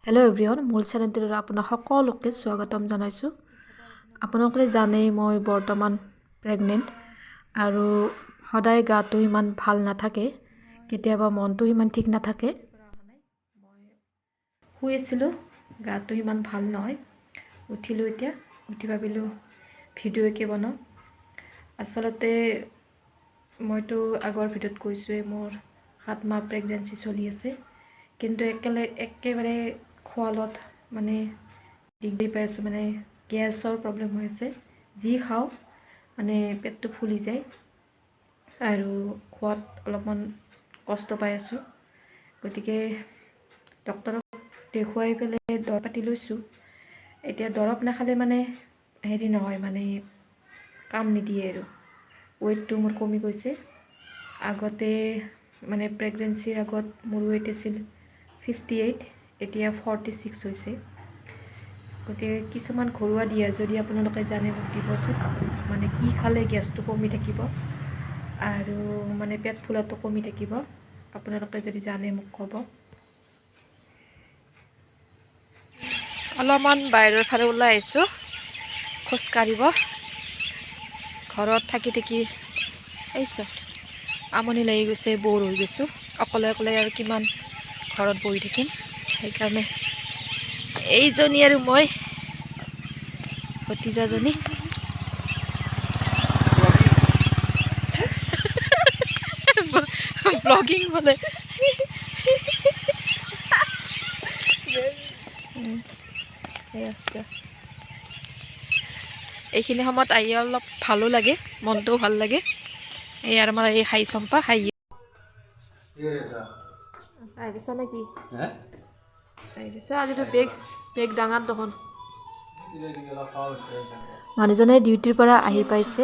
Hello' everyone, মোৰ চেনেলটোলৈ আপোনাক সকলোকে স্বাগতম জনাইছোঁ। আপোনালোকে জানেই মই বৰ্তমান প্ৰেগনেণ্ট আৰু সদায় গাটো ইমান ভাল নাথাকে, কেতিয়াবা মনটো ইমান ঠিক নাথাকে। মই শুই আছিলোঁ, গাটো ইমান ভাল নহয়। উঠিলোঁ, এতিয়া উঠি ভাবিলোঁ ভিডিঅ'কে বনাওঁ। আচলতে মইতো আগৰ ভিডিঅ'ত কৈছোঁৱেই মোৰ 7 মাহ প্ৰেগনেঞ্চি চলি আছে, কিন্তু একেবাৰে খোৱা লোৱাত মানে দিগদাৰি পাই আছোঁ। মানে গেছৰ প্ৰব্লেম হৈ আছে, যি খাওঁ মানে পেটটো ফুলি যায় আৰু খোৱাত অলপমান কষ্ট পাই আছোঁ। গতিকে ডক্তৰক দেখুৱাই পেলাই দৰৱ পাতি লৈছোঁ। এতিয়া দৰৱ নাখালে মানে নহয়, মানে কাম নিদিয়ে আৰু ৱেইটটো মোৰ কমি গৈছে। আগতে মানে প্ৰেগনেঞ্চিৰ আগত মোৰ ৱেইট আছিল 58, এতিয়া 46 হৈছে। গতিকে কিছুমান ঘৰুৱা দিয়া যদি আপোনালোকে জানে মোক দিবচোন, মানে কি খালে গেছটো কমি থাকিব আৰু মানে পেট ফুলাটো কমি থাকিব। আপোনালোকে যদি জানে মোক ক'ব। অলপমান বাহিৰৰ ফালে ওলাই আহিছোঁ খোজকাঢ়িব। ঘৰত থাকি থাকি আহিছোঁ, আমনি লাগি গৈছে, বৰ হৈ গৈছোঁ। অকলে অকলে আৰু কিমান ঘৰত বহি থাকিম, সেইকাৰণে এইজনী আৰু মই ভতিজাজনী ব্লগিং বোলে। এইখিনি সময়ত আহি অলপ ভালো লাগে, মনটোও ভাল লাগে। এই আৰু আমাৰ এই হাই চম্পা আহিছ নেকি? আজিতো বেগ ডাঙৰ দেখোন। মানুহজনে ডিউটিৰ পৰা আহি পাইছে।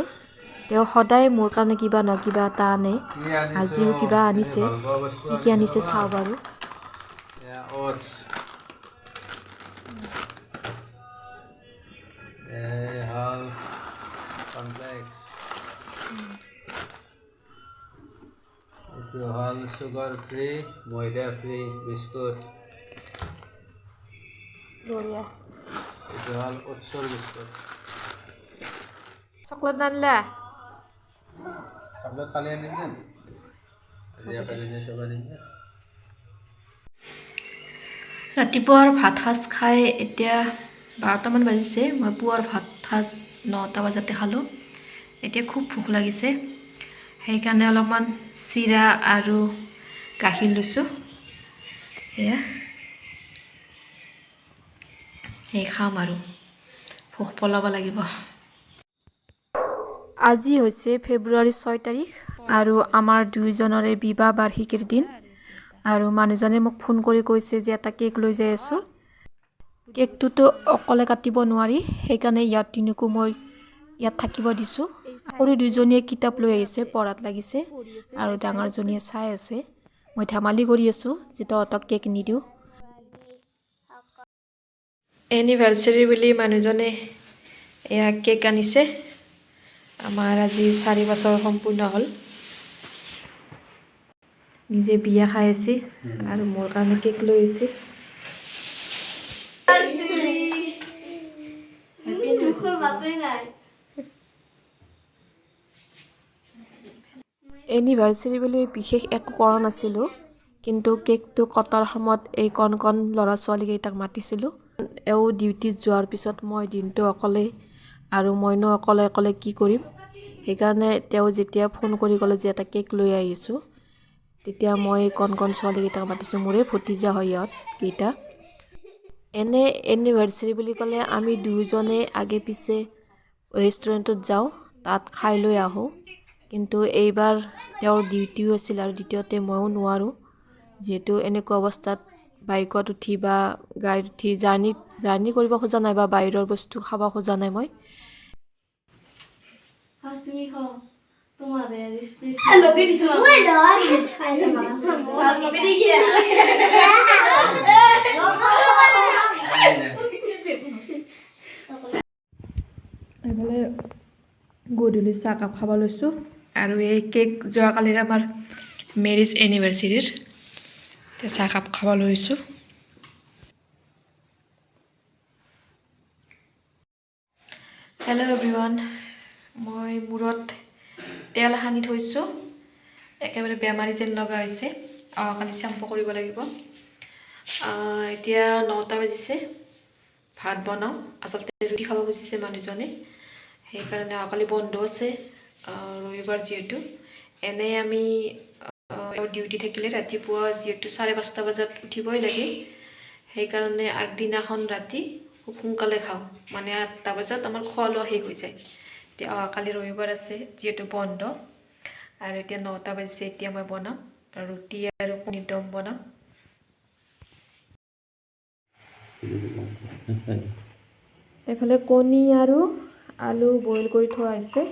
তেওঁ সদায় মোৰ কাৰণে কিবা ন কিবা এটা আনে। আজিও কিবা আনিছে, কি কি আনিছে চাওঁ বাৰু। এইটো হ'ল চুগাৰ ফ্ৰী, ময়দা ফ্ৰী বিস্কুট। বঢ়িয়া। এইটো হ'ল ওটছৰ বিস্কুট। চকলেট নানিলা? চকলেট কালি আনিম নে? চব আনিম। ৰাতিপুৱাৰ ভাত সাজ খাই এতিয়া 12টামান বাজিছে। মই পুৱাৰ ভাত সাজ 9টা বজাতে খালোঁ। এতিয়া খুব ভোক লাগিছে, সেইকাৰণে অলপমান চিৰা আৰু গাখীৰ লৈছোঁ। এয়া সেই খাম আৰু ভোক পলাব লাগিব। আজি হৈছে ফেব্ৰুৱাৰী 6 তাৰিখ আৰু আমাৰ দুয়োজনৰে বিবাহ বাৰ্ষিকীৰ দিন। আৰু মানুহজনে মোক ফোন কৰি কৈছে যে এটা কেক লৈ যাই আছোঁ। কেকটোতো অকলে কাটিব নোৱাৰি, সেইকাৰণে তিনিকো মই ইয়াত থাকিব দিছোঁ। সৰু দুজনীয়ে কিতাপ লৈ আহিছে, পঢ়াত লাগিছে আৰু ডাঙৰজনীয়ে চাই আছে। মই ধেমালি কৰি আছোঁ যে তহঁতক কেক নিদিওঁ। এনিভাৰ্চাৰী বুলি মানুহজনে এয়া কেক আনিছে। আমাৰ আজি 4 বছৰ সম্পূৰ্ণ হ'ল। নিজে বিয়া খাই আছে আৰু মোৰ কাৰণে কেক লৈ আহিছে। এনিভাৰ্চাৰী বুলি বিশেষ একো কৰা নাছিলোঁ, কিন্তু কেকটো কটাৰ সময়ত এই কণ ল'ৰা ছোৱালীকেইটাক মাতিছিলোঁ। এওঁ ডিউটিত যোৱাৰ পিছত মই দিনটো অকলে আৰু মইনো অকলে কি কৰিম। সেইকাৰণে তেওঁ যেতিয়া ফোন কৰি ক'লে যে এটা কেক লৈ আহিছোঁ, তেতিয়া মই কণ ছোৱালীকেইটাক মাতিছোঁ। মোৰে ভতিজা হয় ইহঁতকেইটা। এনে এনিভাৰ্চাৰী বুলি ক'লে আমি দুয়োজনে আগে পিছে ৰেষ্টুৰেণ্টত যাওঁ, তাত খাই লৈ আহোঁ। কিন্তু এইবাৰ তেওঁৰ ডিউটিও আছিল আৰু দ্বিতীয়তে ময়ো নোৱাৰোঁ, যিহেতু এনেকুৱা অৱস্থাত বাইকত উঠি বা গাড়ীত উঠি জাৰ্ণি কৰিব খোজা নাই বা বাহিৰৰ বস্তু খাব খোজা নাই। মই এইফালে গধূলি চাহকাপ খাব লৈছোঁ আৰু এই কেক যোৱাকালিৰ আমাৰ মেৰিজ এনিভাৰ্চাৰীৰ চাহকাপ খাব লৈছোঁ। হেল্ল' এভৰিৱান, মই মূৰত তেল সানি থৈছোঁ। একেবাৰে বেমাৰী যেন লগা হৈছে। কালি শ্যাম্পু কৰিব লাগিব। এতিয়া 9টা বাজিছে। ভাত বনাওঁ। আচলতে ৰুটি খাব খুজিছে মানুহজনে, সেইকাৰণে কালি বন্ধ আছে, ৰবিবাৰ যিহেতু। এনেই আমি ডিউটি থাকিলে ৰাতিপুৱা যিহেতু 5:30 বজাত উঠিবই লাগে, সেইকাৰণে আগদিনাখন ৰাতি খুব সোনকালে খাওঁ, মানে 8টা বজাত আমাৰ খোৱা লোৱা শেষ হৈ যায়। এতিয়া কালি ৰবিবাৰ আছে যিহেতু বন্ধ, আৰু এতিয়া 9টা বাজিছে। এতিয়া মই বনাম ৰুটি আৰু কণীৰ দম বনাম। এইফালে কণী আৰু আলু বইল কৰি থোৱা হৈছে।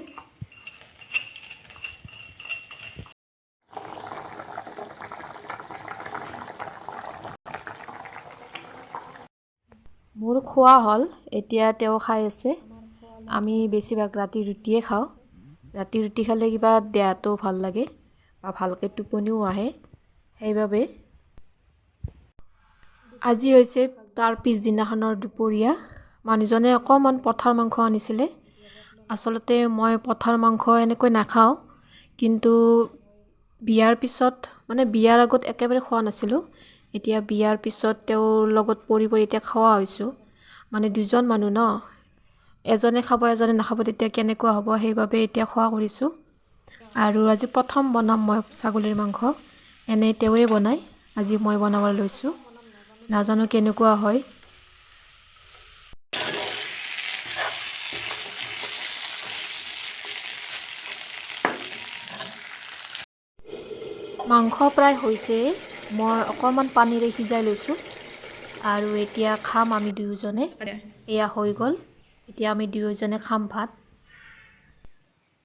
মোৰ খোৱা হ'ল, এতিয়া তেওঁ খাই আছে। আমি বেছিভাগ ৰাতি ৰুটিয়ে খাওঁ। ৰাতি ৰুটি খালে কিবা দেহাটো ভাল লাগে বা ভালকৈ টোপনিও আহে, সেইবাবে। আজি হৈছে তাৰ পিছদিনাখনৰ দুপৰীয়া। মানুহজনে অকণমান পঠাৰ মাংস আনিছিলে। আচলতে মই পঠাৰ মাংস এনেকৈ নাখাওঁ, কিন্তু বিয়াৰ পিছত, মানে বিয়াৰ আগত একেবাৰে খোৱা নাছিলোঁ। এতিয়া বিয়াৰ পিছত তেওঁৰ লগত পৰি এতিয়া খোৱা হৈছোঁ। মানে দুজন মানুহ ন, এজনে খাব এজনে নাখাব, তেতিয়া কেনেকুৱা হ'ব, সেইবাবে এতিয়া খোৱা কৰিছোঁ। আৰু আজি প্ৰথম বনাম মই ছাগলীৰ মাংস। এনেই তেওঁৱে বনায়, আজি মই বনাবলৈ লৈছোঁ। নাজানো কেনেকুৱা হয়। মাংস প্ৰায় হৈছে, মই অকণমান পানীৰে সিজাই লৈছোঁ। আৰু এতিয়া খাম আমি দুয়োজনে। এয়া হৈ গ'ল, এতিয়া আমি দুয়োজনে খাম ভাত।